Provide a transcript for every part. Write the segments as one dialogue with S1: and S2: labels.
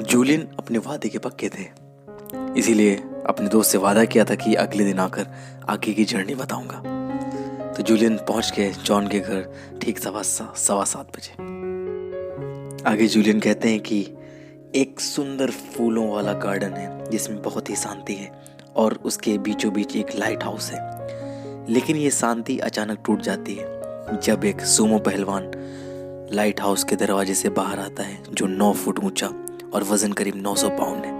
S1: Julian अपने वादे के पक्के थे, इसीलिए अपने दोस्त से वादा किया था कि अगले दिन आकर आगे की जर्नी बताऊंगा। तो जूलियन पहुंच गए जॉन के घर ठीक सवा सात बजे। आगे जूलियन कहते हैं कि एक सुंदर फूलों वाला गार्डन है जिसमें बहुत ही शांति है और उसके बीचों बीच एक लाइट हाउस है। लेकिन ये शांति अचानक टूट जाती है जब एक सुमो पहलवान लाइट हाउस के दरवाजे से बाहर आता है, जो 9 फुट ऊंचा और वजन करीब 900 पाउंड है।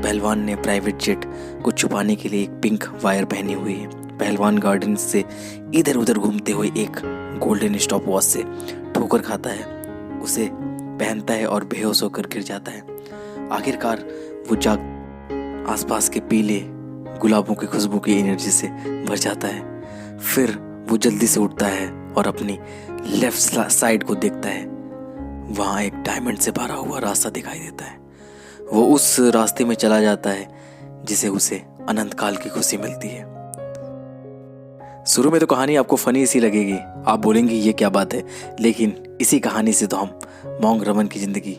S1: पहलवान ने प्राइवेट जेट को छुपाने के लिए एक पिंक वायर पहनी हुई है। पहलवान गार्डन से इधर उधर घूमते हुए एक गोल्डन स्टॉप वॉच से ठोकर खाता है, उसे पहनता है और बेहोश होकर गिर जाता है। आखिरकार वो जाग आसपास के पीले गुलाबों की खुशबू की एनर्जी से भर जाता है। फिर वो जल्दी से उठता है और अपनी लेफ्ट साइड को देखता है। वहाँ एक डायमंड से भरा हुआ रास्ता दिखाई देता है। वो उस रास्ते में चला जाता है जिसे उसे अनंत काल की खुशी मिलती है। शुरू में तो कहानी आपको फनी सी लगेगी, आप बोलेंगे ये क्या बात है, लेकिन इसी कहानी से तो हम मॉन्क रमन की जिंदगी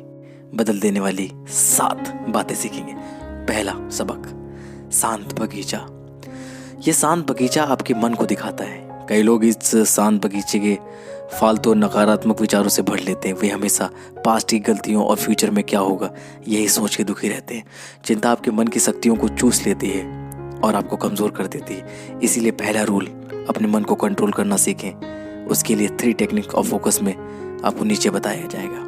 S1: बदल देने वाली 7 बातें सीखेंगे। पहला सबक, शांत बगीचा। ये शांत बगीचा आपके मन को दिखाता है। कई लोग इस शांत बगीचे के फालतू और नकारात्मक विचारों से भर लेते हैं। वे हमेशा पास्ट की गलतियों और फ्यूचर में क्या होगा यही सोच के दुखी रहते हैं। चिंता आपके मन की शक्तियों को चूस लेती है और आपको कमज़ोर कर देती है। इसीलिए पहला रूल, अपने मन को कंट्रोल करना सीखें। उसके लिए 3 टेक्निक ऑफ फोकस में आपको नीचे बताया जाएगा।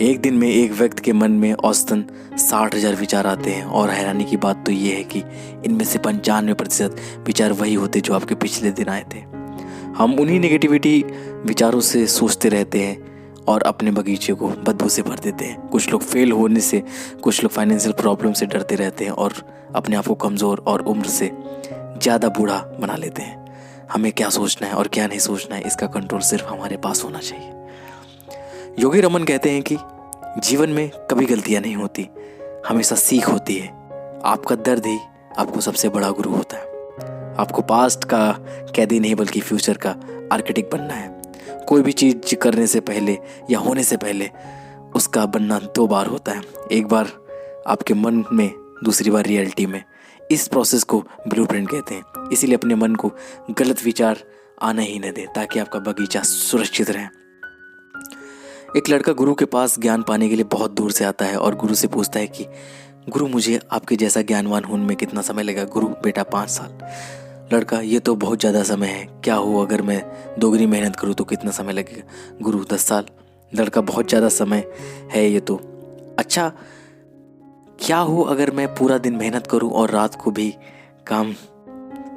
S1: एक दिन में एक व्यक्ति के मन में औसतन 60,000 विचार आते हैं और हैरानी की बात तो ये है कि इनमें से 95% विचार वही होते जो आपके पिछले दिन आए थे। हम उन्हीं नेगेटिविटी विचारों से सोचते रहते हैं और अपने बगीचे को बदबू से भर देते हैं। कुछ लोग फेल होने से, कुछ लोग फाइनेंशियल प्रॉब्लम से डरते रहते हैं और अपने आप को कमज़ोर और उम्र से ज़्यादा बूढ़ा बना लेते हैं। हमें क्या सोचना है और क्या नहीं सोचना है, इसका कंट्रोल सिर्फ हमारे पास होना चाहिए। योगी रमन कहते हैं कि जीवन में कभी गलतियां नहीं होती, हमेशा सीख होती है। आपका दर्द ही आपको सबसे बड़ा गुरु होता है। आपको पास्ट का कैदी नहीं बल्कि फ्यूचर का आर्किटेक्ट बनना है। कोई भी चीज़ करने से पहले या होने से पहले उसका बनना 2 बार होता है, एक बार आपके मन में, दूसरी बार रियलिटी में। इस प्रोसेस को ब्लूप्रिंट कहते हैं। इसीलिए अपने मन को गलत विचार आने ही न दें ताकि आपका बगीचा सुरक्षित रहे। एक लड़का गुरु के पास ज्ञान पाने के लिए बहुत दूर से आता है और गुरु से पूछता है कि गुरु, मुझे आपके जैसा ज्ञानवान होने में कितना समय लगेगा? गुरु, बेटा 5 साल। लड़का, ये तो बहुत ज़्यादा समय है, क्या हो अगर मैं दोगुनी मेहनत करूँ तो कितना समय लगेगा? गुरु, 10 साल। लड़का, बहुत ज़्यादा समय है ये तो। अच्छा, क्या हो अगर मैं पूरा दिन मेहनत करूँ और रात को भी काम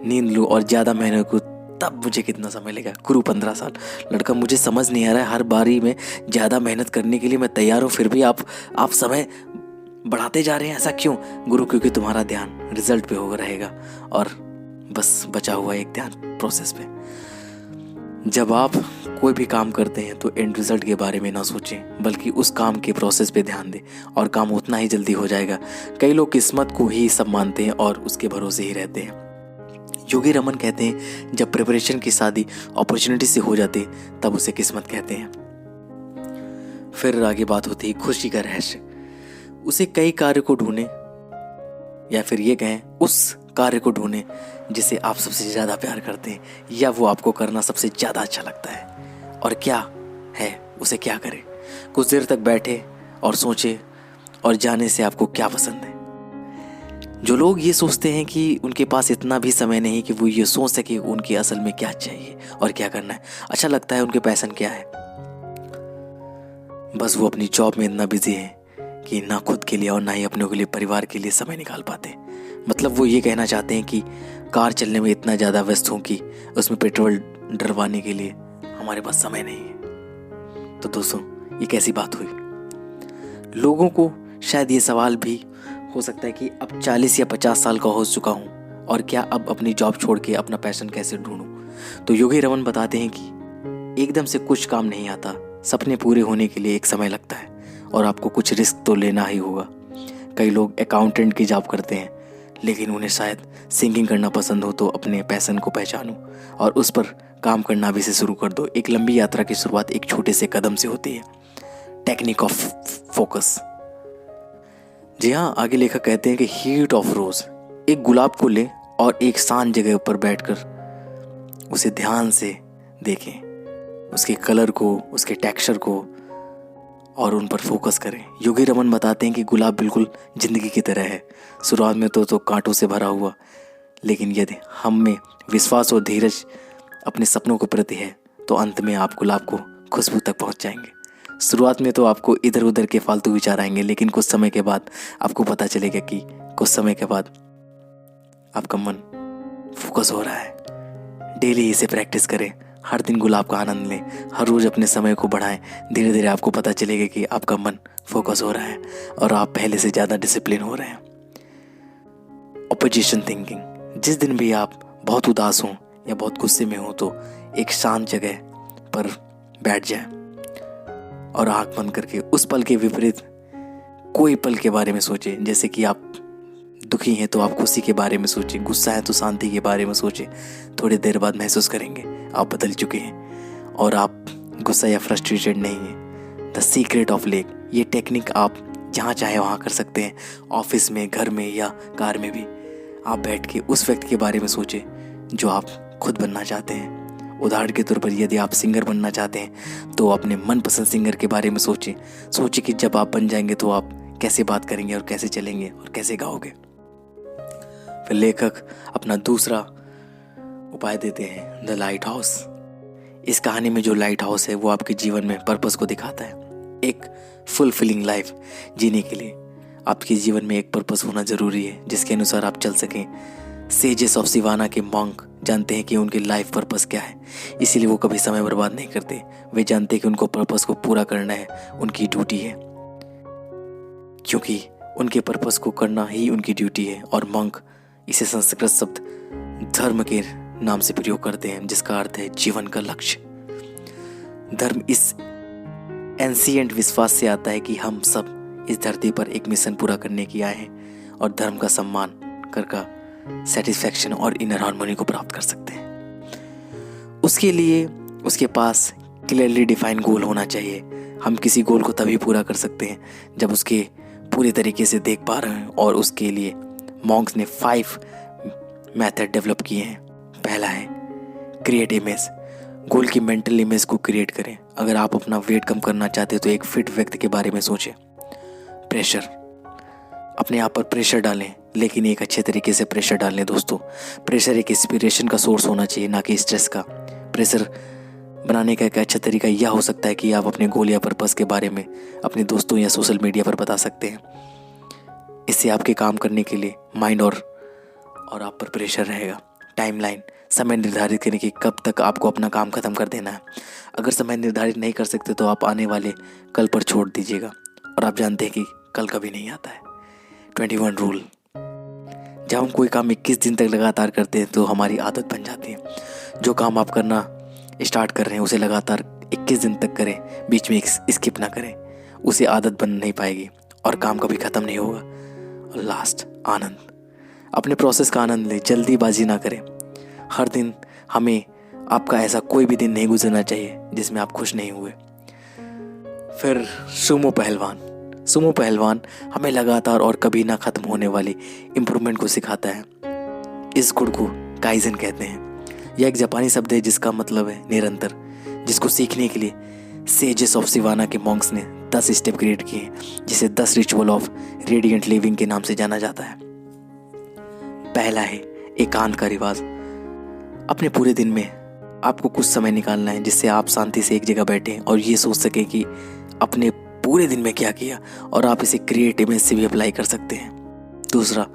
S1: नींद लूँ और ज़्यादा मेहनत करूँ, तब मुझे कितना समय लगेगा? गुरु, 15 साल। लड़का, मुझे समझ नहीं आ रहा है, हर बारी में ज़्यादा मेहनत करने के लिए मैं तैयार हूँ, फिर भी आप समय बढ़ाते जा रहे हैं, ऐसा क्यों? गुरु, क्योंकि तुम्हारा ध्यान रिजल्ट पे होगा रहेगा और बस बचा हुआ एक ध्यान प्रोसेस पे। जब आप कोई भी काम करते हैं तो एंड रिजल्ट के बारे में ना सोचें, बल्कि उस काम के प्रोसेस पे ध्यान दें और काम उतना ही जल्दी हो जाएगा। कई लोग किस्मत को ही सब मानते हैं और उसके भरोसे ही रहते हैं। योगी रमन कहते हैं, जब प्रिपरेशन की शादी अपॉर्चुनिटी से हो जाती तब उसे किस्मत कहते हैं। फिर आगे बात होती है खुशी का रहस्य। उसे कई कार्य को ढूंढें, या फिर ये कहें उस कार्य को ढूंढें जिसे आप सबसे ज़्यादा प्यार करते हैं या वो आपको करना सबसे ज़्यादा अच्छा लगता है। और क्या है उसे क्या करें। कुछ देर तक बैठे और सोचे और जाने से आपको क्या पसंद है। जो लोग ये सोचते हैं कि उनके पास इतना भी समय नहीं कि वो ये सोच सके उनकी असल में क्या चाहिए और क्या करना है, अच्छा लगता है, उनके पैशन क्या है, बस वो अपनी जॉब में इतना बिजी है कि ना खुद के लिए और ना ही अपने के लिए, परिवार के लिए समय निकाल पाते। मतलब वो ये कहना चाहते हैं कि कार चलने में इतना ज़्यादा व्यस्त हूँ कि उसमें पेट्रोल डलवाने के लिए हमारे पास समय नहीं है। तो दोस्तों, ये कैसी बात हुई? लोगों को शायद ये सवाल भी हो सकता है कि अब 40 या 50 साल का हो चुका हूँ और क्या अब अपनी जॉब छोड़ के अपना पैशन कैसे ढूंढूं? तो योगी रमन बताते हैं कि एकदम से कुछ काम नहीं आता। सपने पूरे होने के लिए एक समय लगता है और आपको कुछ रिस्क तो लेना ही होगा। कई लोग अकाउंटेंट की जॉब करते हैं, लेकिन उन्हें शायद सिंगिंग करना पसंद हो, तो अपने पैशन को पहचानो और उस पर काम करना भी से शुरू कर दो। एक लंबी यात्रा की शुरुआत एक छोटे से कदम से होती है। Technique of focus. जी हाँ, आगे लेखक कहते हैं कि हीट ऑफ रोज, एक गुलाब को लें और एक शांत जगह पर बैठकर उसे ध्यान से देखें, उसके कलर को, उसके टेक्सचर को, और उन पर फोकस करें। योगी रमन बताते हैं कि गुलाब बिल्कुल जिंदगी की तरह है, शुरुआत में तो कांटों से भरा हुआ, लेकिन यदि हम में विश्वास और धीरज अपने सपनों के प्रति है तो अंत में आप गुलाब को खुशबू तक पहुंच जाएंगे। शुरुआत में तो आपको इधर उधर के फालतू विचार आएंगे, लेकिन कुछ समय के बाद आपको पता चलेगा कि कुछ समय के बाद आपका मन फोकस हो रहा है। डेली इसे प्रैक्टिस करें, हर दिन गुलाब का आनंद लें, हर रोज अपने समय को बढ़ाएं। धीरे धीरे आपको पता चलेगा कि आपका मन फोकस हो रहा है और आप पहले से ज़्यादा डिसिप्लिन हो रहे हैं। ऑपोजिशन थिंकिंग, जिस दिन भी आप बहुत उदास हों या बहुत गुस्से में हो तो एक शांत जगह पर बैठ जाएं और आँख बंद करके उस पल के विपरीत कोई पल के बारे में सोचें। जैसे कि आप दुखी हैं तो आप खुशी के बारे में सोचें, गुस्सा है तो शांति के बारे में सोचें। थोड़ी देर बाद महसूस करेंगे आप बदल चुके हैं और आप गुस्सा या फ्रस्ट्रेटेड नहीं हैं। द सीक्रेट ऑफ लेक, ये टेक्निक आप जहाँ चाहे वहाँ कर सकते हैं, ऑफिस में, घर में या कार में भी। आप बैठ के उस व्यक्ति के बारे में सोचें जो आप खुद बनना चाहते हैं। उदाहरण के तौर पर यदि आप सिंगर बनना चाहते हैं तो अपने मनपसंद सिंगर के बारे में सोचें कि जब आप बन जाएंगे तो आप कैसे बात करेंगे और कैसे चलेंगे और कैसे गाओगे। फिर लेखक अपना दूसरा उपाय देते हैं, द लाइट हाउस। इस कहानी में जो लाइट हाउस है वो आपके जीवन में पर्पस को दिखाता है। एक फुलफिलिंग लाइफ जीने के लिए आपके जीवन में एक पर्पस होना जरूरी है जिसके अनुसार आप चल सकें। सेजेस ऑफ सिवाना के मॉन्क जानते हैं कि उनकी लाइफ पर्पस क्या है, इसीलिए वो कभी समय बर्बाद नहीं करते। वे जानते हैं कि उनको पर्पस को पूरा करना है, उनकी ड्यूटी है, क्योंकि उनके पर्पस को करना ही उनकी ड्यूटी है। और मॉन्क इसे संस्कृत शब्द धर्म के नाम से प्रयोग करते हैं, जिसका अर्थ है जीवन का लक्ष्य। धर्म इस एंशिएंट विश्वास से आता है कि हम सब इस धरती पर एक मिशन पूरा करने की आए हैं और धर्म का सम्मान कर सेटिस्फैक्शन और इनर हार्मनी को प्राप्त कर सकते हैं। उसके लिए उसके पास क्लियरली डिफाइंड गोल होना चाहिए। हम किसी गोल को तभी पूरा कर सकते हैं जब उसके पूरे तरीके से देख पा रहे हैं, और उसके लिए मॉन्क्स ने 5 मेथड डेवलप किए हैं। पहला है क्रिएट इमेज, गोल की मेंटल इमेज को क्रिएट करें। अगर आप अपना वेट कम करना चाहते हैं तो एक फिट व्यक्ति के बारे में सोचें। प्रेशर, अपने आप पर प्रेशर डालें, लेकिन एक अच्छे तरीके से प्रेशर डालें दोस्तों। प्रेशर एक इंस्पिरेशन का सोर्स होना चाहिए, ना कि स्ट्रेस का। प्रेशर बनाने का एक अच्छा तरीका यह हो सकता है कि आप अपने गोल या पर्पस के बारे में अपने दोस्तों या सोशल मीडिया पर बता सकते हैं। इससे आपके काम करने के लिए माइंड और आप पर प्रेशर रहेगा। टाइमलाइन, समय निर्धारित करें कि कब तक आपको अपना काम खत्म कर देना है। अगर समय निर्धारित नहीं कर सकते तो आप आने वाले कल पर छोड़ दीजिएगा, और आप जानते हैं कि कल कभी नहीं आता है। 21 रूल, जब हम कोई काम 21 दिन तक लगातार करते हैं तो हमारी आदत बन जाती है। जो काम आप करना स्टार्ट कर रहे हैं उसे लगातार 21 दिन तक करें, बीच में स्किप ना करें, उसे आदत बन नहीं पाएगी और काम कभी ख़त्म नहीं होगा। और लास्ट, आनंद, अपने प्रोसेस का आनंद लें, जल्दीबाजी ना करें। हर दिन हमें आपका ऐसा कोई भी दिन नहीं गुजरना चाहिए जिसमें आप खुश नहीं हुए। फिर सुमो पहलवान हमें लगातार और कभी ना खत्म होने वाली इम्प्रूवमेंट को सिखाता है। इस गुण को काइजन कहते हैं। यह एक जापानी शब्द है जिसका मतलब है निरंतर, जिसको सीखने के लिए सेजेस ऑफ सिवाना के मॉन्क्स ने 10 स्टेप क्रिएट किए हैं, जिसे 10 रिचुअल ऑफ रेडिएंट लिविंग के नाम से जाना जाता है। पहला है एकांत का रिवाज। अपने पूरे दिन में आपको कुछ समय निकालना है जिससे आप शांति से एक जगह बैठें और ये सोच सकें कि अपने पूरे दिन में क्या किया, और आप इसे क्रिएटिव इमेज से भी अप्लाई कर सकते हैं। दूसरा,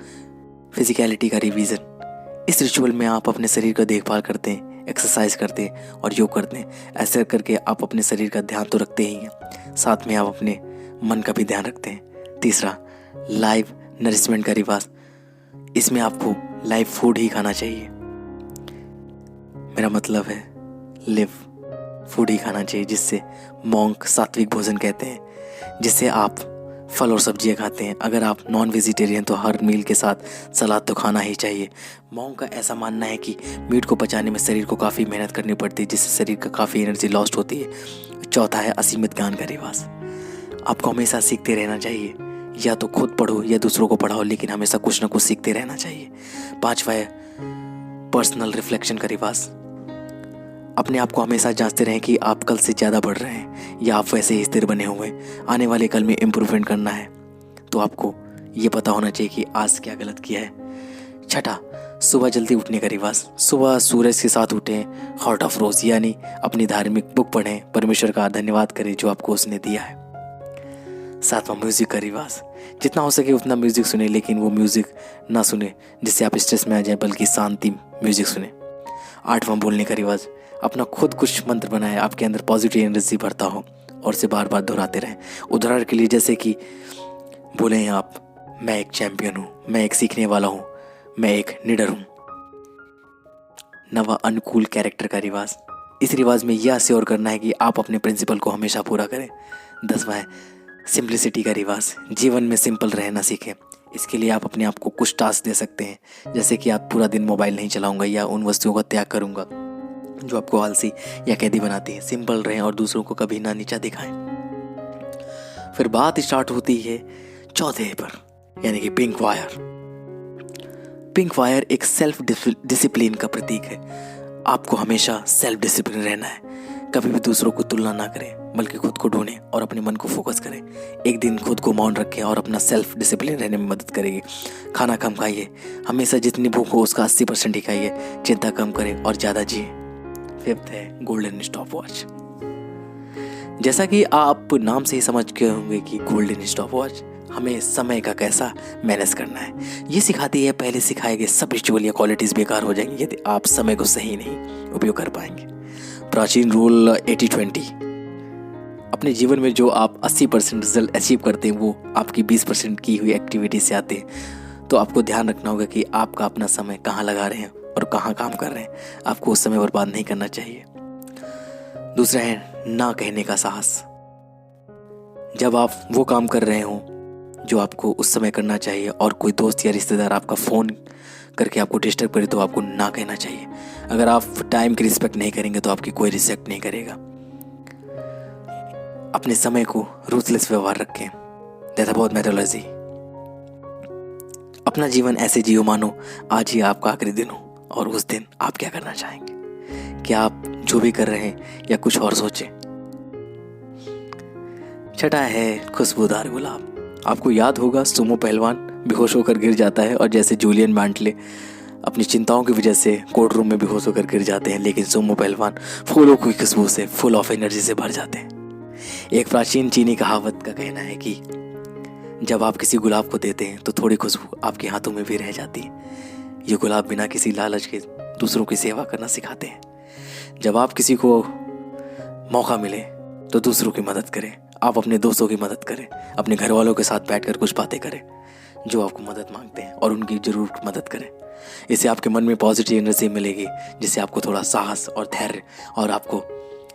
S1: फिजिकलिटी का रिवीजन। इस रिचुअल में आप अपने शरीर का देखभाल करते हैं, एक्सरसाइज करते हैं और योग करते हैं। ऐसा करके आप अपने शरीर का ध्यान तो रखते ही हैं, साथ में आप अपने मन का भी ध्यान रखते हैं। तीसरा, लाइव नरिशमेंट का रिवाज। इसमें आपको लाइव फूड ही खाना चाहिए। मेरा मतलब है लिव फूड ही खाना चाहिए, जिससे मॉन्क सात्विक भोजन कहते हैं, जिससे आप फल और सब्जियां खाते हैं। अगर आप नॉन वेजिटेरियन तो हर मील के साथ सलाद तो खाना ही चाहिए। मॉन्क का ऐसा मानना है कि मीट को पचाने में शरीर को काफ़ी मेहनत करनी पड़ती है, जिससे शरीर का काफ़ी एनर्जी लॉस्ट होती है। चौथा है असीमित ज्ञान का रिवाज। आपको हमेशा सीखते रहना चाहिए। या तो खुद पढ़ो या दूसरों को पढ़ाओ, लेकिन हमेशा कुछ ना कुछ सीखते रहना चाहिए। 5वां है पर्सनल रिफ्लेक्शन का रिवाज। अपने आप को हमेशा जांचते रहें कि आप कल से ज़्यादा बढ़ रहे हैं या आप वैसे ही स्थिर बने हुए हैं। आने वाले कल में इम्प्रूवमेंट करना है तो आपको ये पता होना चाहिए कि आज क्या गलत किया है। 6, सुबह जल्दी उठने का रिवाज। सुबह सूरज के साथ उठें, हार्ट ऑफ रोज यानी अपनी धार्मिक बुक पढ़ें, परमेश्वर का धन्यवाद करें जो आपको उसने दिया है। 7वां म्यूजिक का रिवाज। जितना हो सके उतना म्यूजिक सुने, लेकिन वो म्यूजिक ना सुने जिससे आप स्ट्रेस में आ जाए, बल्कि शांति म्यूजिक सुने। 8वां बोलने का रिवाज। अपना खुद कुछ मंत्र बनाए, आपके अंदर पॉजिटिव एनर्जी भरता हो और उसे बार बार दोहराते रहें। उदाहरण के लिए जैसे कि बोलें आप, मैं एक चैंपियन हूँ, मैं एक सीखने वाला हूँ, मैं एक निडर हूँ। 9वां अनुकूल कैरेक्टर का रिवाज। इस रिवाज में यह श्योर करना है कि आप अपने प्रिंसिपल को हमेशा पूरा करें। 10वां है सिंप्लिसिटी का रिवाज। जीवन में सिंपल रहना सीखें। इसके लिए आप अपने आप को कुछ टास्क दे सकते हैं, जैसे कि आप पूरा दिन मोबाइल नहीं चलाऊंगा या उन वस्तुओं का त्याग करूंगा जो आपको आलसी या कैदी बनाती है। सिंपल रहें और दूसरों को कभी ना नीचा दिखाएं। फिर बात स्टार्ट होती है 14 पर, यानी कि पिंक वायर। पिंक वायर एक सेल्फ डिसिप्लिन का प्रतीक है। आपको हमेशा सेल्फ डिसिप्लिन रहना है। कभी भी दूसरों को तुलना ना करें, बल्कि खुद को ढूंढें और अपने मन को फोकस करें। एक दिन खुद को मौन रखें और अपना सेल्फ डिसिप्लिन रहने में मदद करेगी। खाना कम खाइए, हमेशा जितनी भूख हो उसका 80% ही खाइए। चिंता कम करें और ज़्यादा जिए। 5th है गोल्डन स्टॉप वॉच। जैसा कि आप नाम से ही समझ गए होंगे कि गोल्डन स्टॉप वॉच हमें समय का कैसा मैनेज करना है ये सिखाती है। पहले सिखाए गए सब रिचुअल या क्वालिटीज बेकार हो जाएंगे यदि आप समय को सही नहीं उपयोग कर पाएंगे। प्राचीन रूल 80-20। अपने जीवन में जो आप 80% रिजल्ट अचीव करते हैं वो आपकी 20% की हुई एक्टिविटी से आते हैं। तो आपको ध्यान रखना होगा कि आपका अपना समय कहाँ लगा रहे हैं और कहाँ काम कर रहे हैं। आपको उस समय बर्बाद नहीं करना चाहिए। दूसरा है ना कहने का साहस। जब आप वो काम कर रहे हो जो आपको उस समय करना चाहिए और कोई दोस्त या रिश्तेदार आपका फ़ोन करके आपको डिस्टर्ब करे तो आपको ना कहना चाहिए। अगर आप टाइम की रिस्पेक्ट नहीं करेंगे तो आपकी कोई रिस्पेक्ट नहीं करेगा। अपने समय को रूथलेस व्यवहार रखें। That's about methodology. अपना जीवन ऐसे जियो मानो आज ही आपका आखिरी दिन हो और उस दिन आप क्या करना चाहेंगे। क्या आप जो भी कर रहे हैं या कुछ और सोचें। 6 है खुशबूदार गुलाब। आपको याद होगा सुमो पहलवान बेहोश होकर गिर जाता है और जैसे जूलियन बैंटले अपनी चिंताओं की वजह से कोर्ट रूम में बेहोश होकर गिर जाते हैं, लेकिन सुमो पहलवान फूलों की खुशबू से फुल ऑफ एनर्जी से भर जाते हैं। एक प्राचीन चीनी कहावत का कहना है कि जब आप किसी गुलाब को देते हैं तो थोड़ी खुशबू आपके हाथों में भी रह जाती है। ये गुलाब बिना किसी लालच के दूसरों की सेवा करना सिखाते हैं। जब आप किसी को मौका मिले तो दूसरों की मदद करें। आप अपने दोस्तों की मदद करें, अपने घर वालों के साथ बैठकर कुछ बातें करें जो आपको मदद मांगते हैं और उनकी जरूर मदद करें। इससे आपके मन में पॉजिटिव एनर्जी मिलेगी, जिससे आपको थोड़ा साहस और धैर्य और आपको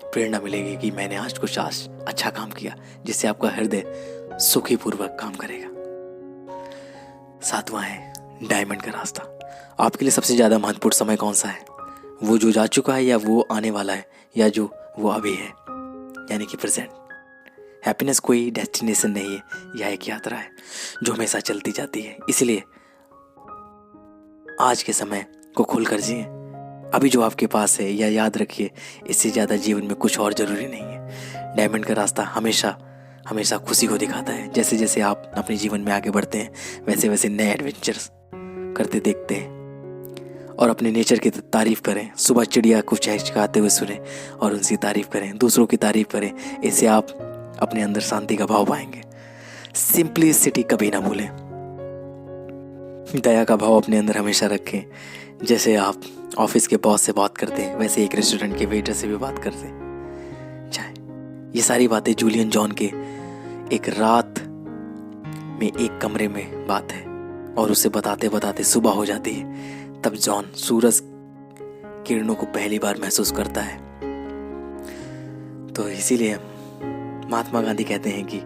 S1: प्रेरणा मिलेगी कि मैंने आज कुछ अच्छा काम किया, जिससे आपका हृदय सुखी पूर्वक काम करेगा। 7वां है डायमंड का रास्ता। आपके लिए सबसे ज़्यादा महत्वपूर्ण समय कौन सा है? वो जो जा चुका है या वो आने वाला है या जो वो अभी है, यानी कि प्रेजेंट। हैप्पीनेस कोई डेस्टिनेशन नहीं है, यह एक यात्रा है जो हमेशा चलती जाती है। इसलिए आज के समय को खुलकर जिए। अभी जो आपके पास है या याद रखिए, इससे ज़्यादा जीवन में कुछ और ज़रूरी नहीं है। डायमंड का रास्ता हमेशा हमेशा खुशी को दिखाता है। जैसे जैसे आप अपने जीवन में आगे बढ़ते हैं वैसे वैसे नए एडवेंचर्स करते देखते हैं और अपने नेचर की तारीफ़ करें। सुबह चिड़िया को चहचहाते हुए सुने और उनकी तारीफ़ करें, दूसरों की तारीफ़ करें। इससे आप अपने अंदर शांति का भाव पाएंगे। सिंपलिसिटी कभी ना भूलें। दया का भाव अपने अंदर हमेशा रखें। जैसे आप ऑफिस के बॉस से बात करते हैं वैसे एक रेस्टोरेंट के वेटर से भी बात करते हैं। चाहे ये सारी बातें जूलियन जॉन के एक रात में एक कमरे में बात है और उसे बताते बताते सुबह हो जाती है। तब जॉन सूरज किरणों को पहली बार महसूस करता है। तो इसीलिए महात्मा गांधी कहते हैं कि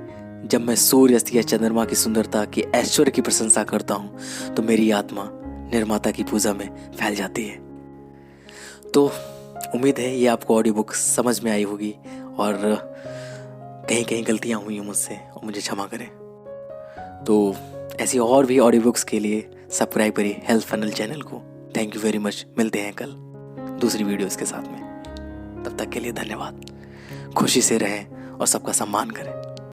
S1: जब मैं सूर्यास्त या चंद्रमा की सुंदरता की ऐश्वर्य की प्रशंसा करता हूं तो मेरी आत्मा निर्माता की पूजा में फैल जाती है। तो उम्मीद है ये आपको ऑडियो बुक समझ में आई होगी और कहीं कहीं गलतियां हुई मुझसे और मुझे क्षमा करें। तो ऐसी और भी ऑडियो बुक्स के लिए सब्सक्राइब करिए हेल्थ फनल चैनल को। Thank you very much. मिलते हैं कल दूसरी वीडियोस के साथ में। तब तक के लिए धन्यवाद। खुशी से रहें और सबका सम्मान करें।